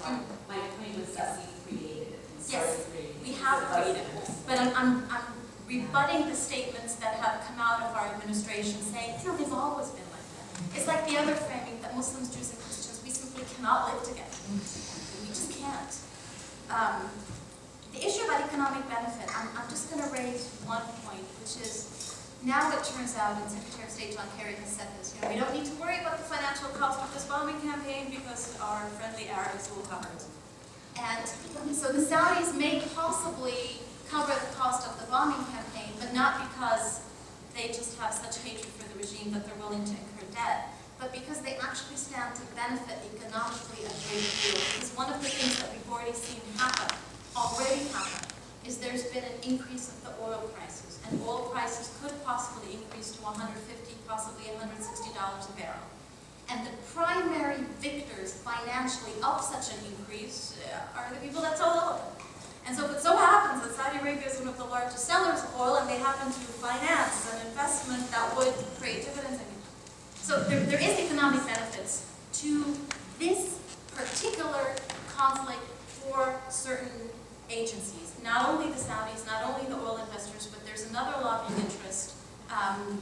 My point was that we created it and Yes, started creating it. we have created it, but I'm rebutting the statements that have come out of our administration saying, they've always been like that. It's like the other framing that Muslims, Jews, and Christians, we simply cannot live together. We just can't. The issue about economic benefit, I'm just going to raise one point, which is, now it turns out, and Secretary of State John Kerry has said this, we don't need to worry about the financial cost of this bombing campaign because our friendly Arabs will cover it. And so the Saudis may possibly cover the cost of the bombing campaign, but not because they just have such hatred for the regime that they're willing to incur debt, but because they actually stand to benefit economically a great deal. Because one of the things that we've already seen happen, is there's been an increase of the oil prices, and oil prices could possibly increase to $150, possibly $160 a barrel. And the primary victors financially of such an increase are the people that sell oil. And so if it so happens that Saudi Arabia is one of the largest sellers of oil and they happen to finance an investment that would create dividends, so there is economic benefits to this particular conflict for certain agencies. Not only the Saudis, not only the oil investors, but there's another lobbying interest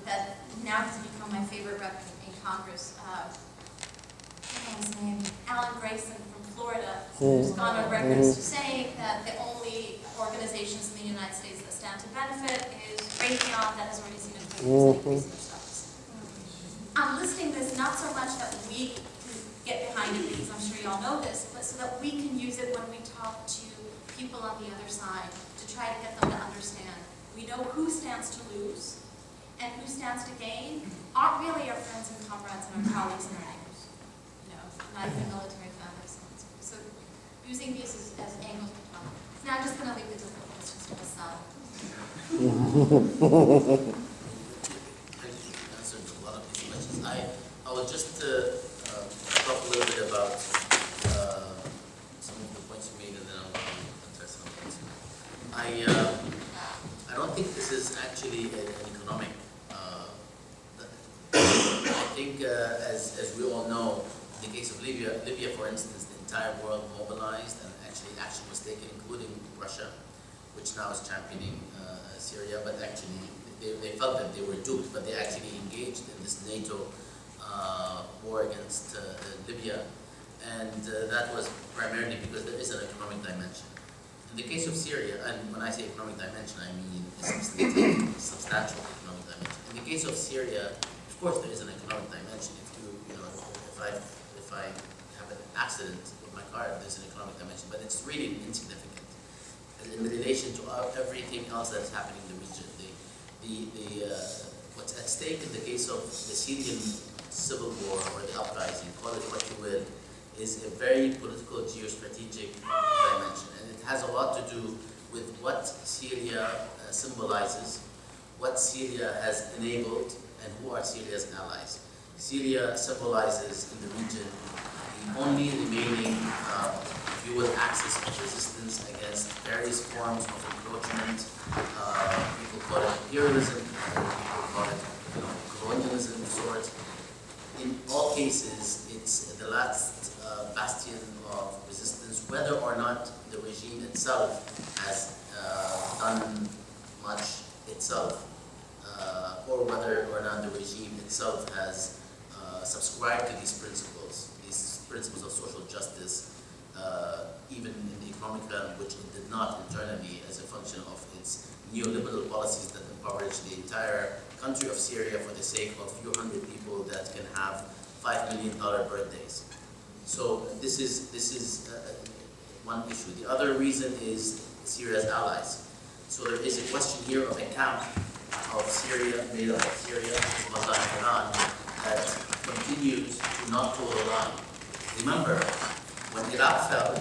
that now has become my favorite rep in Congress. What's his name? Alan Grayson from Florida, who's gone on record as saying that the only organizations in the United States that stand to benefit is Raytheon, that has already seen a 20% increase in their stocks. I'm listing this not so much that we can get behind it, because I'm sure you all know this, but so that we can use it when we talk to people on the other side to try to get them to understand. We know who stands to lose and who stands to gain aren't really our friends and comrades and our colleagues and our neighbors. Not even military families. So using these as angles to talk. Now I'm just going to leave the different questions to Hassan. Answered a lot of these questions. I will just talk a little bit about some of the points you made, and then I'll address some things. I don't think this is actually an economic. I think, as we all know, in the case of Libya, for instance, the entire world mobilized, and actually action was taken, including Russia, which now is championing Syria, but actually they felt that they were duped, but they actually engaged in this NATO war against Libya, and that was primarily because there is an economic dimension. In the case of Syria, and when I say economic dimension, I mean a substantial economic dimension. In the case of Syria, of course, there is an economic dimension. If I have an accident with my car, there's an economic dimension, but it's really insignificant in relation to everything else that's happening in the region. What's at stake in the case of the Syrian civil war or the uprising, call it what you will, is a very political geostrategic dimension, and it has a lot to do with what Syria symbolizes, what Syria has enabled, and who are Syria's allies. Syria symbolizes in the region the only remaining, if you will, axis of resistance against various forms of encroachment. People call it imperialism, people call it colonialism of sorts. In all cases, it's the last bastion of resistance, whether or not the regime itself has done much itself, or whether or not the regime itself has subscribed to these principles of social justice, even in the economic realm, which it did not internally as a function of its neoliberal policies that impoverished the entire country of Syria for the sake of a few hundred people that can have $5 million birthdays. So this is one issue. The other reason is Syria's allies. So there is a question here of a camp of Syria, made up of Syria, Hezbollah, and Iran, that continues to not toe the line. Remember, when Iraq fell,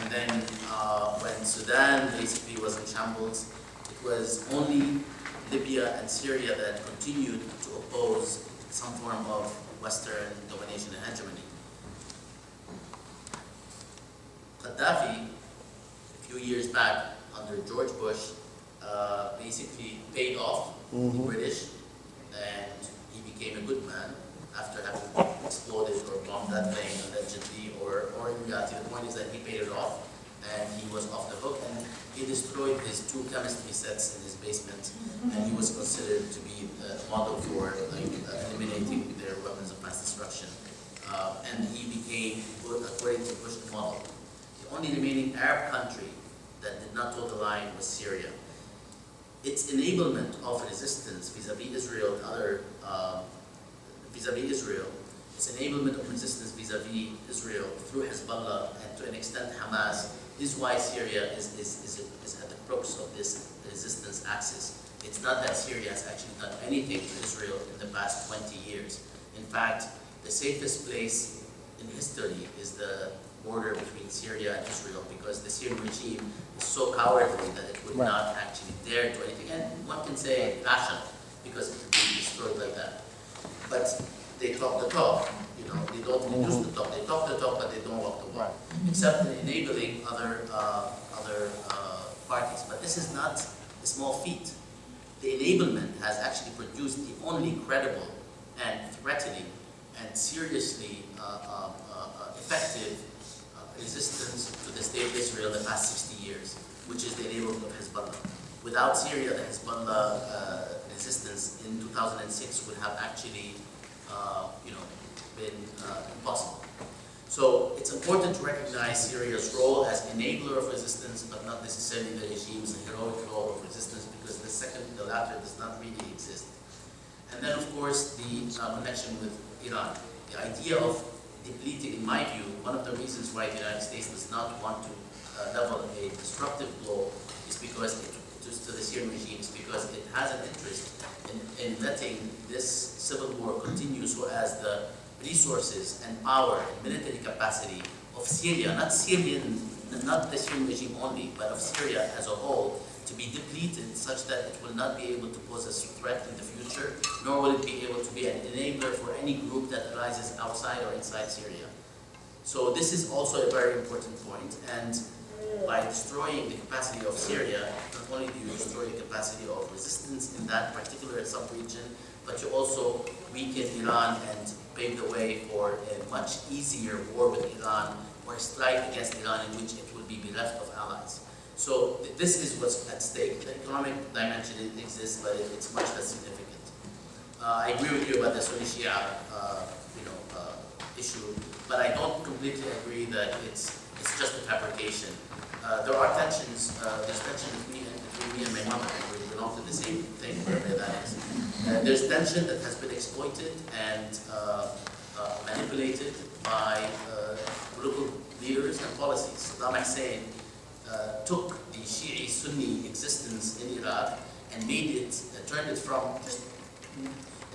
and then when Sudan basically was in shambles, it was only Libya and Syria that continued to oppose some form of Western domination and hegemony. Gaddafi, a few years back, under George Bush, basically paid off the British, and he became a good man after having exploded or bombed that plane allegedly, or in reality. The point is that he paid it off, and he was off the hook, and he destroyed his 2 chemistry sets in his basement, and he was considered to be a model for eliminating their weapons of mass destruction. And he became, according to Bush, the model. The only remaining Arab country that did not toe the line was Syria. Its enablement of resistance vis-a-vis Israel and other its enablement of resistance vis-a-vis Israel through Hezbollah and to an extent Hamas is why Syria is at the crux of this resistance axis. It's not that Syria has actually done anything to Israel in the past 20 years. In fact, the safest place in history is the border between Syria and Israel, because the Syrian regime is so cowardly that it would not actually dare do anything. And one can say rational, because it would be destroyed like that. But they talk the talk, you know, they don't reduce the talk. They talk the talk, but they don't walk the walk, except in enabling other parties. But this is not a small feat. The enablement has actually produced the only credible and threatening and seriously effective resistance to the state of Israel in the past 60 years, which is the enablement of Hezbollah. Without Syria, the Hezbollah resistance in 2006 would have actually, been impossible. So it's important to recognize Syria's role as enabler of resistance, but not necessarily the regime's heroic role of resistance, because the latter does not really exist. And then, of course, the connection with Iran. The idea of depleting, in my view, one of the reasons why the United States does not want to level a disruptive blow is because to the Syrian regime is because it has an interest in letting this civil war continue, so as the resources and power and military capacity of Syria, not the Syrian regime only, but of Syria as a whole, to be depleted such that it will not be able to pose a threat in the future, nor will it be able to be an enabler for any group that arises outside or inside Syria. So this is also a very important point, and by destroying the capacity of Syria, not only do you destroy the capacity of resistance in that particular sub-region, but you also weaken Iran and pave the way for a much easier war with Iran, or a strike against Iran in which it will be bereft of allies. So this is what's at stake. The economic dimension exists, but it's much less significant. I agree with you about the Sunni-Shia issue, but I don't completely agree that it's just a fabrication. There are tensions. There's tension between me and my mother. We belong to the same thing, wherever that is. There's tension that has been exploited and manipulated by political leaders and policies. Saddam Hussein took the Shi'i-Sunni existence in Iraq and turned it from just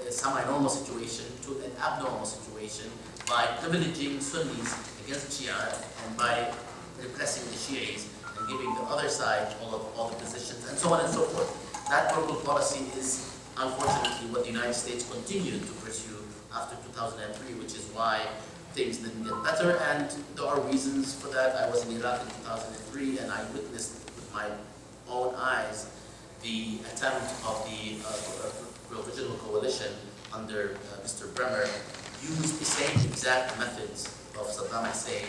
a semi-normal situation to an abnormal situation by privileging Sunnis against Shia and by repressing the Shi'is and giving the other side all the positions and so on and so forth. That political policy is unfortunately what the United States continued to pursue after 2003, which is why things didn't get better, and there are reasons for that. I was in Iraq in 2003, and I witnessed with my own eyes the attempt of the provisional coalition under Mr. Bremer use the same exact methods of Saddam Hussein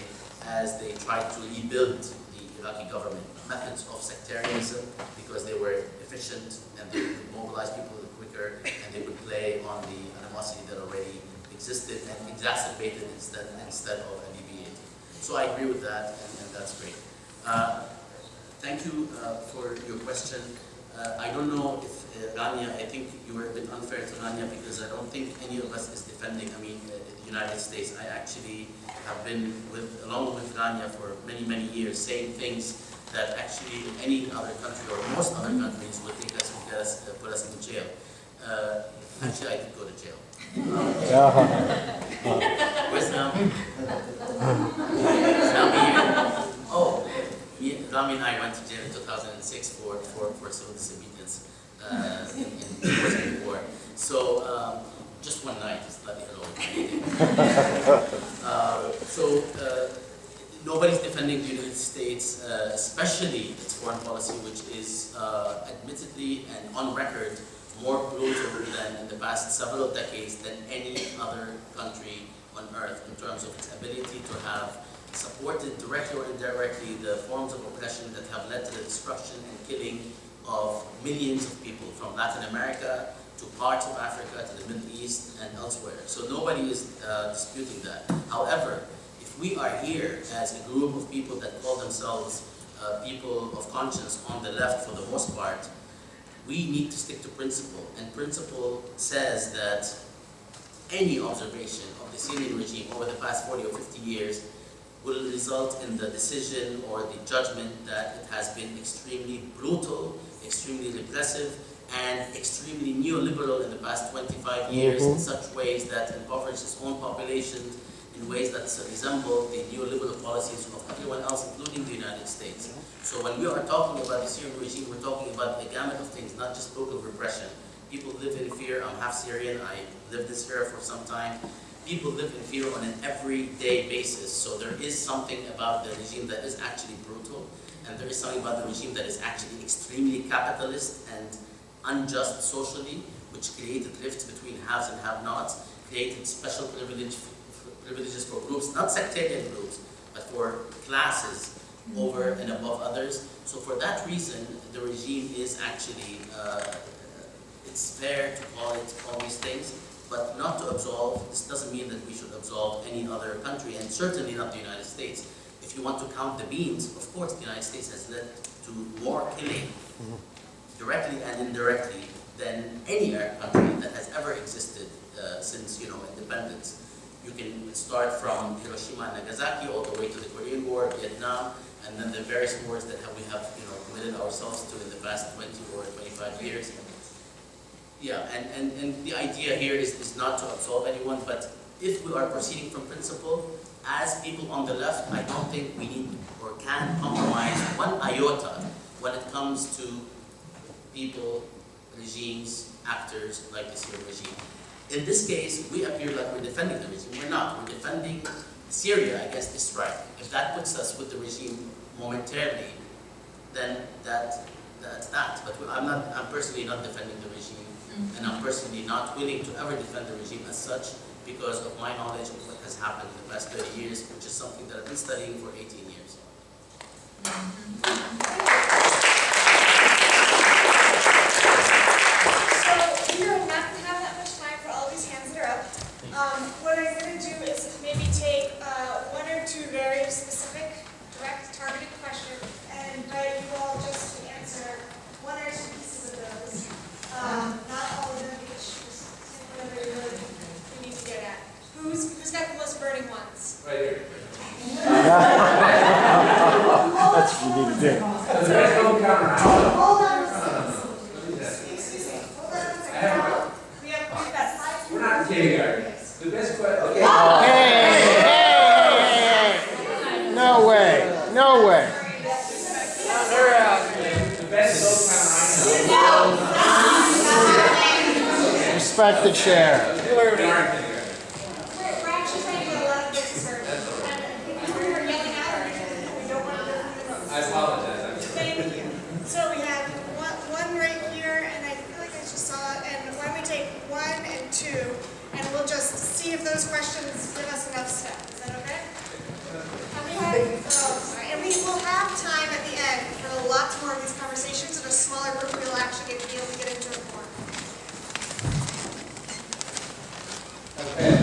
as they tried to rebuild the Iraqi government. Methods of sectarianism, because they were efficient and they could mobilize people quicker, and they would play on the animosity that already existed and exacerbated instead of alleviating. So I agree with that, and that's great. Thank you for your question. I don't know if Rania, I think you were a bit unfair to Rania, because I don't think any of us is defending, the United States. I actually have been along with Rania for many, many years, saying things that actually any other country or most other countries would take us because put us in jail. Actually, I did go to jail. Where's Rami? Is Rami here? Oh, Rami and I went to jail in 2006 for civil disobedience in war. So just one night is not nobody's defending the United States, especially its foreign policy, which is admittedly and on record more brutal than in the past several decades than any other country on earth in terms of its ability to have supported directly or indirectly the forms of oppression that have led to the destruction and killing of millions of people from Latin America to parts of Africa to the Middle East and elsewhere. So nobody is disputing that. However, if we are here as a group of people that call themselves people of conscience on the left for the most part, we need to stick to principle. And principle says that any observation of the Syrian regime over the past 40 or 50 years will result in the decision or the judgment that it has been extremely brutal, extremely repressive, and extremely neoliberal in the past 25 years in such ways that impoverish its own population in ways that resemble the neoliberal policies of everyone else, including the United States. So when we are talking about the Syrian regime, we're talking about a gamut of things, not just brutal repression. People live in fear. I'm half Syrian. I lived in Syria for some time. People live in fear on an everyday basis. So there is something about the regime that is actually brutal, and there is something about the regime that is actually extremely capitalist and unjust socially, which created rifts between haves and have-nots, created special privileges for groups, not sectarian groups, but for classes over and above others. So for that reason, the regime is actually, it's fair to call it all these things, but not to absolve. This doesn't mean that we should absolve any other country, and certainly not the United States. If you want to count the beans, of course the United States has led to more killing, directly and indirectly, than any country that has ever existed since independence. You can start from Hiroshima and Nagasaki all the way to the Korean War, Vietnam, and then the various wars that we have committed ourselves to in the past 20 or 25 years. Yeah, and the idea here is not to absolve anyone, but if we are proceeding from principle, as people on the left, I don't think we need or can compromise one iota when it comes to people, regimes, actors like the Syrian regime. In this case, we appear like we're defending the regime. We're not. We're defending Syria against Israel. If that puts us with the regime momentarily, then that's that. But I'm personally not defending the regime, and I'm personally not willing to ever defend the regime as such because of my knowledge of what has happened in the past 30 years, which is something that I've been studying for 18 years. So we are not going to have that much time for all these hands that are up. What I'm going to do is maybe take one or two very specific, direct, targeted questions and invite you all just to answer one or two pieces of those. Not all of them each, just whatever you need to get at. Who's got the most burning ones? Right here. That's what you need to do. Hold on. Excuse me. Hold on a second. We've got 5 We're not kindergarten. The best question. Okay. Hey. No way. No way. The best soap counter I know. Respect the chair. We're actually trying to get a lot of this heard. And if we were yelling out, we don't want to go through the I apologize. Thank you. So we have one right here, and I feel like I just saw it. And why don't we take 1 and 2, and we'll just see if those questions give us enough stuff. Is that okay? And we will have time at the end for lots more of these conversations. In a smaller group, we'll actually be able to get into it more. Okay.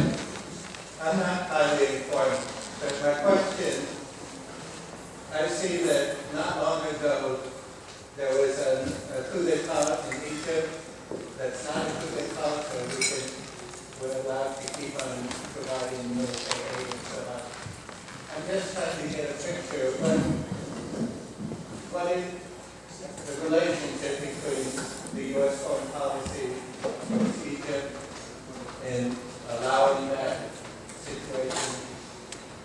I'm not highly informed, but my question, I see that not long ago there was a coup d'etat in Egypt that's not a coup d'etat, so we're allowed to keep on providing military aid and so on. I'm just trying to get a picture of what is the relationship between the U.S. foreign policy with Egypt and allowing that situation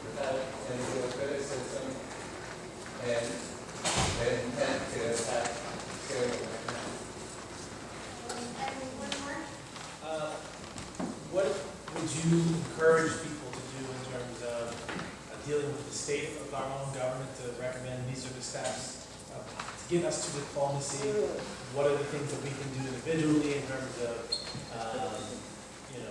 without any real criticism and their intent to attack Syria right now. And one more. What would you encourage people to do in terms of dealing with the state of our own government to recommend these are the steps to get us to diplomacy? What are the things that we can do individually in terms of, I don't know, you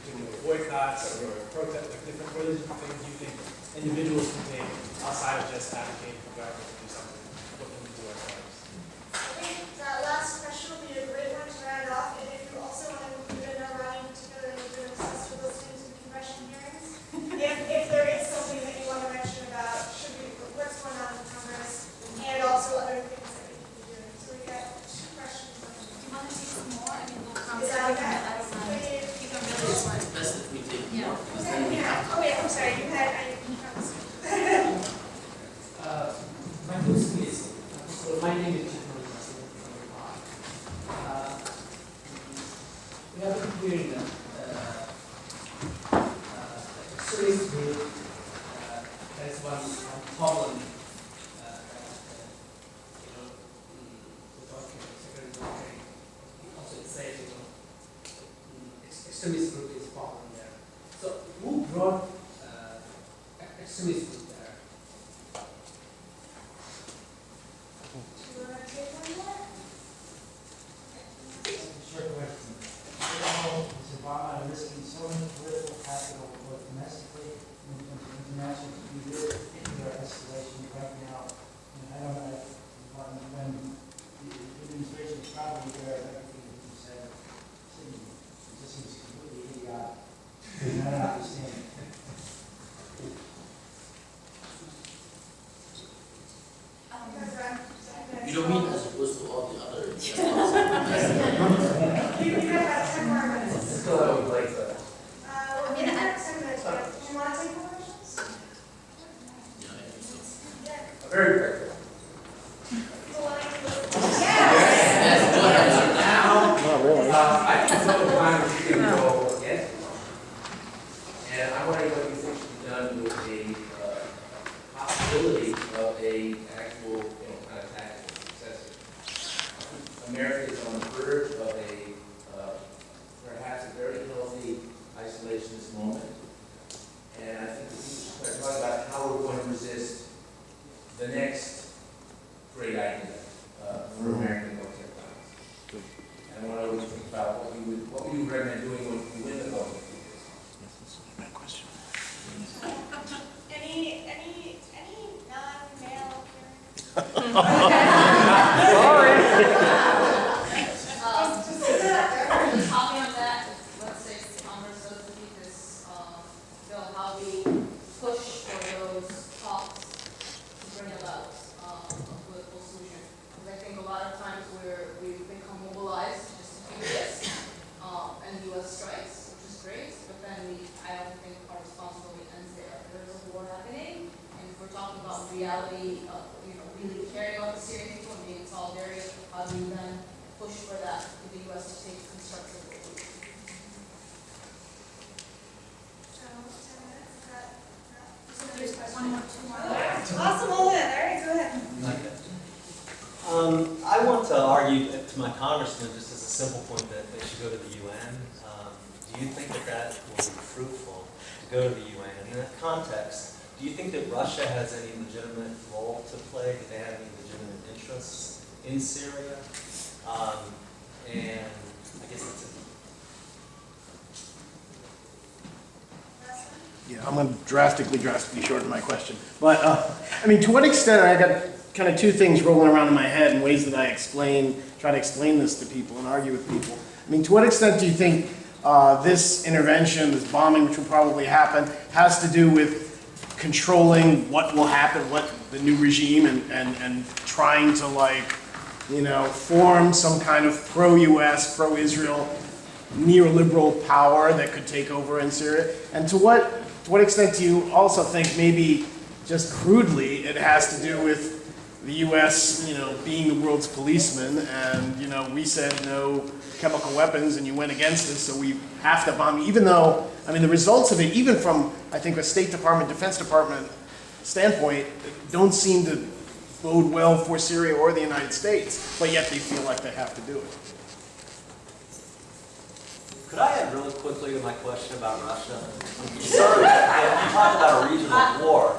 can do boycotts or protest, like different, what are the different things you think individuals can take outside of just advocating for government to do something, what can we do ourselves? I think that last question will be a great one to round off, and if you also want to include in our running, particularly if you're obsessed with listening to the convention hearings, if there is something that you want to mention about what's going on in Congress, and also other things that we can be doing. So we got 2 questions. Do you want to do some more? I mean, we'll Is that okay? I don't know. You can really just It's best if we take Yeah. more, because then we have Oh, wait, I'm sorry, you had, I promised. My question is, so my name is Chief. We have been hearing extremist group has one problem. The document, secretary document, also it says, extremist group is problem there. So who brought extremist group there? Do you want to take one more? Short question. Mr. Obama is risking so much political capital both domestically and internationally to be really nuclear escalation right now. And I don't know when the administration is probably aware of everything that you said. It just seems completely idiotic. And I don't understand it. You don't mean as opposed to all the other. You have about 10 more minutes. Still, I would like that. Well, we have 10 minutes, but do you want to take more questions? Yeah, I think so. Yeah. Very quick. People wanting to listen? Yes! Yes, go ahead. Now, Not really. I think some of the time we can go against it. And I wonder what you think should be done with the possibility of a actual, kind of tactical successor. America is on the verge of a, perhaps a very healthy isolationist moment. And I think that we should start talking about how we're going to resist the next great idea for American military violence. And I want to think about what we would recommend doing when we win the vote. Any non-male Copy on that, let's say Congress does defeat this bill, how we push for those talks to bring about a political solution. Because I think a lot of times we've become mobilized just to do this, and U.S. strikes, which is great, but then I don't think our responsibility ends there. There's a war happening, and if we're talking about reality, really caring about the Syrian people and being in solidarity, how do you then push for that for the U.S. to take constructive role? 10 minutes, So there's one more, 2 more. Awesome, all in. All right, go ahead. I want to argue to my congressman just as a simple point that they should go to the UN. Do you think that that will be fruitful to go to the UN? And in that context, do you think that Russia has any legitimate role to play? Do they have any legitimate interests in Syria? And I guess that's it. Yeah, I'm going to drastically shorten my question. But, I mean, to what extent, I got kind of 2 things rolling around in my head in ways that I try to explain this to people and argue with people. I mean, to what extent do you think this intervention, this bombing, which will probably happen, has to do with controlling what will happen, what the new regime, and trying to, form some kind of pro-US, pro-Israel, neoliberal power that could take over in Syria? And to what extent do you also think maybe just crudely it has to do with the U.S., being the world's policeman and, we said no chemical weapons and you went against us, so we have to bomb you, even though, the results of it, even from, I think, a State Department, Defense Department standpoint, don't seem to bode well for Syria or the United States, but yet they feel like they have to do it. Could I add really quickly to my question about Russia? I'm concerned that you talked about a regional war.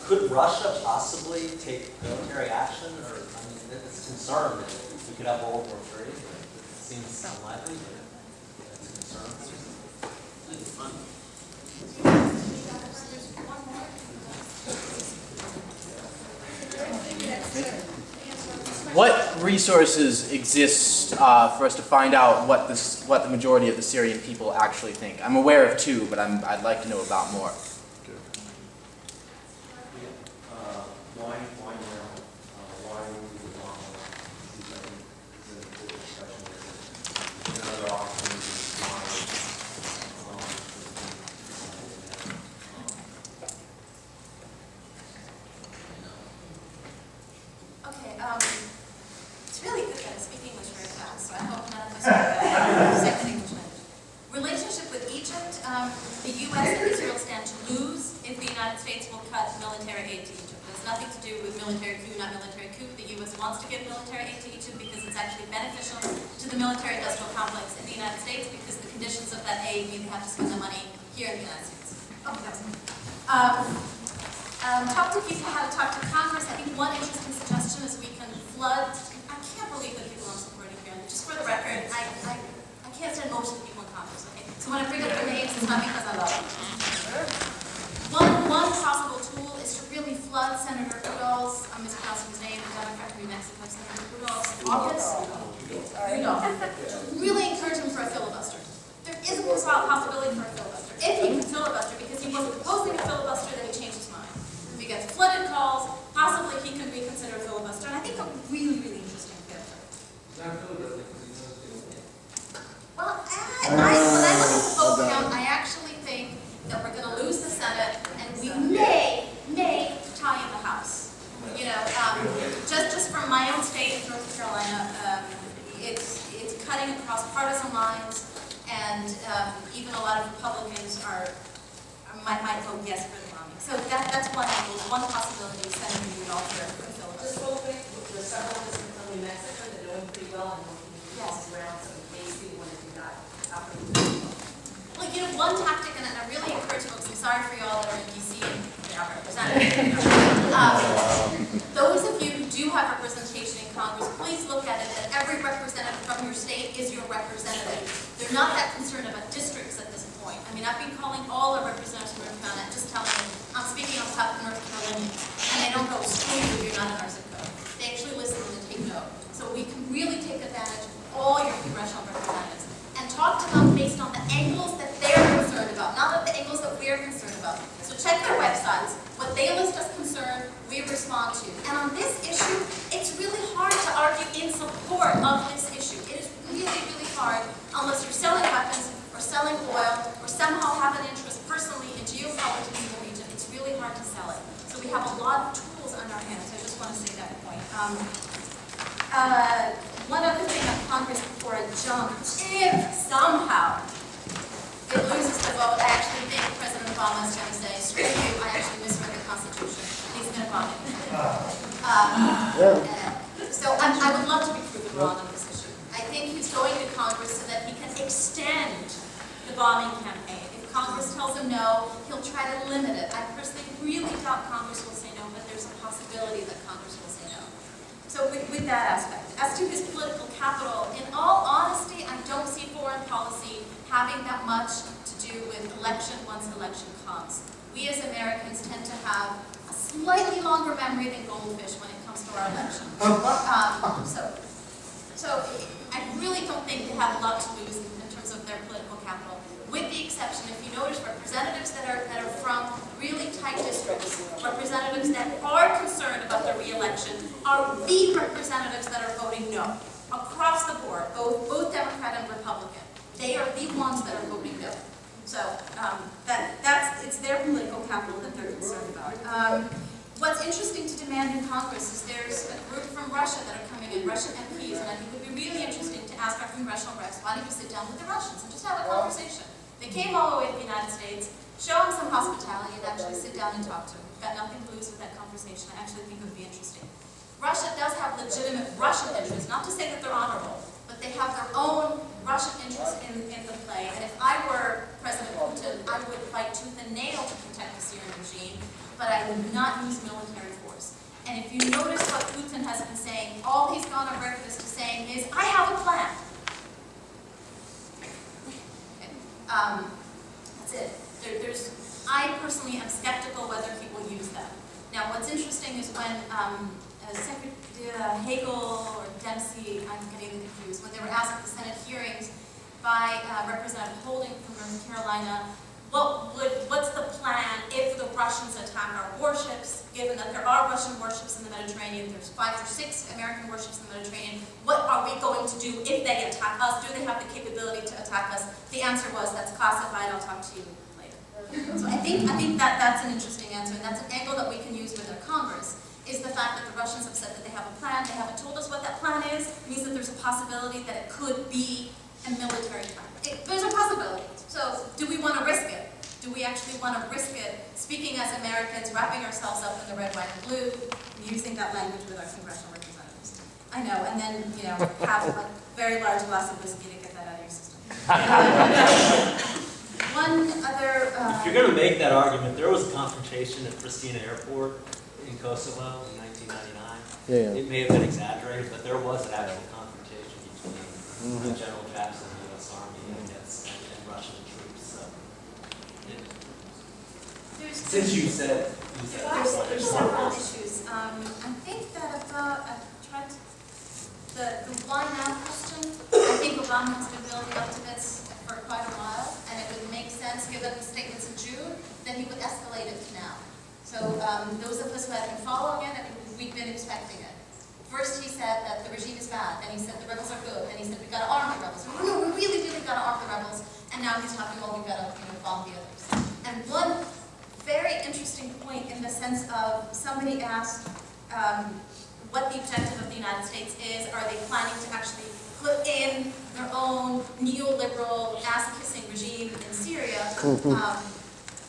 Could Russia possibly take military action? Or, it's a concern that we could have World War III. It seems unlikely, but it's a concern. It's fun. there's one more. What resources exist for us to find out what the majority of the Syrian people actually think? I'm aware of two, but I'd like to know about more. Okay, it's really good that I speak English very fast, so I hope none of us are second English language. Relationship with Egypt, the U.S. and Israel stand to lose if the United States will cut military aid to Egypt. It has nothing to do with military coup, not military coup. The U.S. wants to give military aid to Egypt because it's actually beneficial to the military-industrial complex in the United States because the conditions of that aid mean they have to spend the money here in the United States. Okay, that's talk to people how to talk to Congress. I think one interesting suggestion is we can flood. I can't believe that people aren't supporting here. Just for the record, I can't stand most of the people in Congress. Okay, so when I bring up their names, it's not because I love them. One possible tool is to really flood Senator Udall's, I'm mispronouncing his name, the Democrat from New Mexico, Senator Udall's office. Udall. Really encourage him for a filibuster. There is a possibility for a filibuster. If he can filibuster, because he wasn't proposing a filibuster, then he changed his mind. If he gets flooded calls, possibly he can reconsider a filibuster, and I think a really, really interesting character. He's not filibustering because he knows he's going to win. Well, when I look at the vote count, I actually think that we're going to lose the Senate, and we may tie in the House. You know, just from my own state of North Carolina, it's cutting across partisan lines, and even a lot of Republicans might vote yes for the bombing. So that's one angle, one possibility of sending you all for a filibuster. Just real quick, there's several listeners from New Mexico that are doing pretty well and working Yes. around, so in case you want to do that after. Well, you know, one tactic, and I really encourage folks, I'm sorry for you all that are in DC and are represented. Those of you who do have representation in Congress, please look at it that every representative from your state is your representative. They're not that concerned about districts at this point. I mean, I've been calling all our representatives from North Carolina, just telling them, I'm speaking on behalf of North Carolinians, and they don't go, screw you, you're not in our zip code. They actually listen and take note. So we can really take advantage of all your congressional representatives and talk to them based on the angles that they're concerned about, not the angles that we're concerned about. So check their websites. What they list as concern, we respond to. And on this issue, it's really hard to argue in support of this issue. It is really, really hard unless you're selling weapons or selling oil or somehow have an interest personally in geopolitics in the region. It's really hard to sell it. So we have a lot of tools on our hands. I just want to say that point. One other thing on Congress before I jump, if somehow it loses the vote, I actually think President Obama is going to say, screw you, I actually misread the Constitution. He's going to bomb it. So I would love to be proven wrong on this issue. I think he's going to Congress so that he can extend the bombing campaign. If Congress tells him no, he'll try to limit it. I personally really doubt Congress will say no, but there's a possibility that Congress will say no. So with that aspect. As to his political capital, in all honesty, I don't see foreign policy having that much to do with election once election comes. We as Americans tend to have a slightly longer memory than goldfish when it comes to our elections. So I really don't think they have a lot to lose in terms of their political capital, with the exception, if you notice, representatives that are from really tight districts, representatives that are concerned about their re-election, are the representatives that are voting no, across the board, both Democrat and Republican. They are the ones that are voting no. So it's their political capital that they're concerned about. What's interesting to demand in Congress is there's a group from Russia that are coming in, Russian MPs, and I think it would be really interesting to ask our congressional reps, why don't you sit down with the Russians and just have a conversation? They came all the way to the United States, show them some hospitality, and actually sit down and talk to them. We've got nothing to lose with that conversation. I actually think it would be interesting. Russia does have legitimate Russian interests, not to say that they're honorable, but they have their own Russian interests in the play. And if I were President Putin, I would fight tooth and nail to protect the Syrian regime, but I would not use military force. And if you notice what Putin has been saying, all he's gone on record as to saying is, I have a plan. That's it. I personally am skeptical whether he will use them. Now, what's interesting is when Hagel or Dempsey, I'm getting them confused, when they were asked at the Senate hearings by Representative Holding from North Carolina, what's the plan if the Russians attack our warships, given that there are Russian warships in the Mediterranean, there's 5 or 6 American warships in the Mediterranean, what are we going to do if they attack us? Do they have the capability to attack us? The answer was, that's classified, I'll talk to you later. So I think that's an interesting answer, and that's an angle that we can use with our Congress, is the fact that the Russians have said that they have a plan, they haven't told us what that plan is, it means that there's a possibility that it could be a military plan. There's a possibility. So do we want to risk it? Do we actually want to risk it, speaking as Americans, wrapping ourselves up in the red, white, and blue, using that language with our congressional representatives? I know, and then, have a very large glass of whiskey to get that out of your system. One other... If you're going to make that argument, there was a confrontation at Pristina Airport in Kosovo in 1999. It may have been exaggerated, but there was an actual confrontation between General Jackson and the U.S. Army and Russian troops. So, since you said there's several issues. I think that about the why now question, I think Obama has been building up to this for quite a while, and it would make sense, given the statements in June, that he would escalate it to now. So those of us who have been following it, we've been expecting it. First he said that the regime is bad, then he said the rebels are good, then he said we've got to arm the rebels. No, we really got to arm the rebels, and now he's talking, well, we've got to bomb the others. And one very interesting point in the sense of somebody asked what the objective of the United States is. Are they planning to actually put in their own neoliberal, ass-kissing regime in Syria?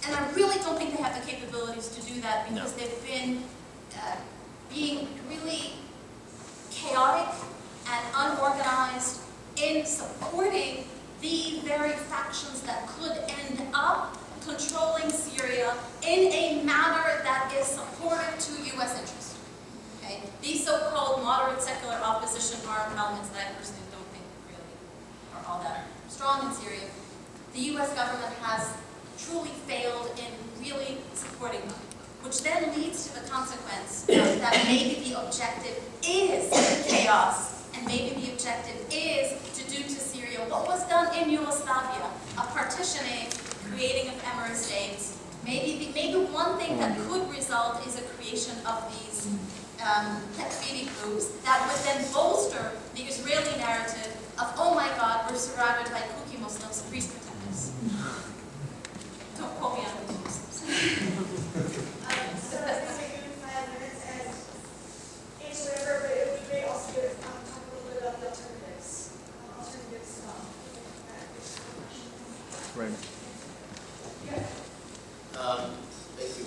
And I really don't think they have the capabilities to do that because they've been being really chaotic and unorganized in supporting the very factions that could end up controlling Syria in a manner that is supportive to U.S. interests. Okay? These so-called moderate secular opposition armed elements that I personally don't think really are all that strong in Syria, the U.S. government has truly failed in really supporting them, which then leads to the consequence that maybe the objective is chaos, and maybe the objective is to do to Syria what was done in Yugoslavia, a partitioning, creating of emirate states. Maybe one thing that could result is a creation of these Takfiri groups that would then bolster the Israeli narrative of, oh my God, we're surrounded by kooky Muslims, please protect us. Don't quote me on the Muslims. So let's take 5 minutes and answer whatever, but it would be great also to talk a little bit about the alternatives. Right. Thank you.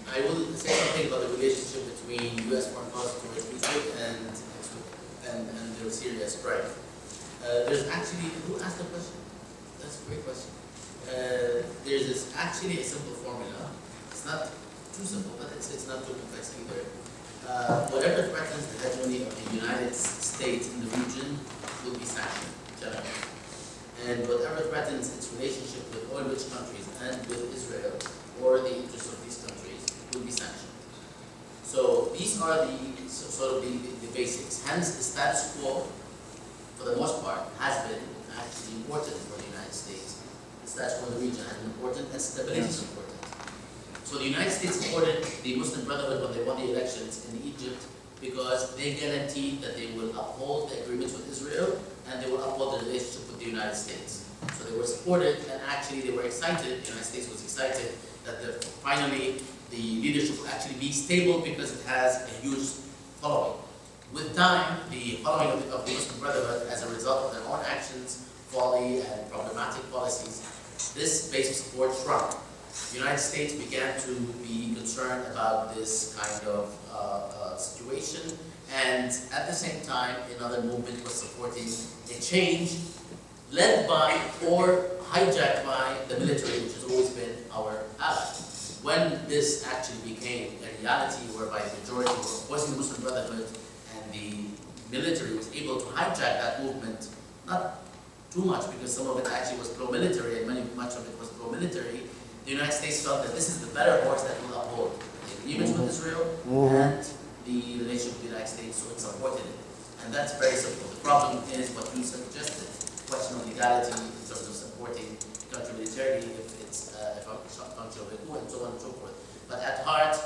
I will say something about the relationship between U.S. foreign policy towards Egypt and the Syria strike. There's actually, who asked the question? That's a great question. There's actually a simple formula. It's not too simple, but it's not too complex either. Whatever threatens the hegemony of the United States in the region will be sanctioned, generally. And whatever threatens its relationship with oil-rich countries and with Israel or the interests of these countries will be sanctioned. So these are the basics. Hence, the status quo, for the most part, has been actually important for the United States. The status quo in the region has been important, and stability is important. So the United States supported the Muslim Brotherhood when they won the elections in Egypt because they guaranteed that they will uphold the agreements with Israel and they will uphold the relationship with the United States. So they were supported, and actually they were excited, the United States was excited that finally the leadership will actually be stable because it has a huge following. With time, the following of the Muslim Brotherhood, as a result of their own actions, folly, and problematic policies, this base of support shrunk. The United States began to be concerned about this kind of situation, and at the same time, another movement was supporting a change led by or hijacked by the military, which has always been our ally. When this actually became a reality whereby the majority were opposing the Muslim Brotherhood and the military was able to hijack that movement, not too much because some of it actually was pro-military and much of it was pro-military, the United States felt that this is the better horse that will uphold the agreements with Israel and the relationship with the United States, so it supported it. And that's very simple. The problem is what you suggested, question of legality in terms of supporting the country militarily if it's a function of the coup and so on and so forth. But at heart,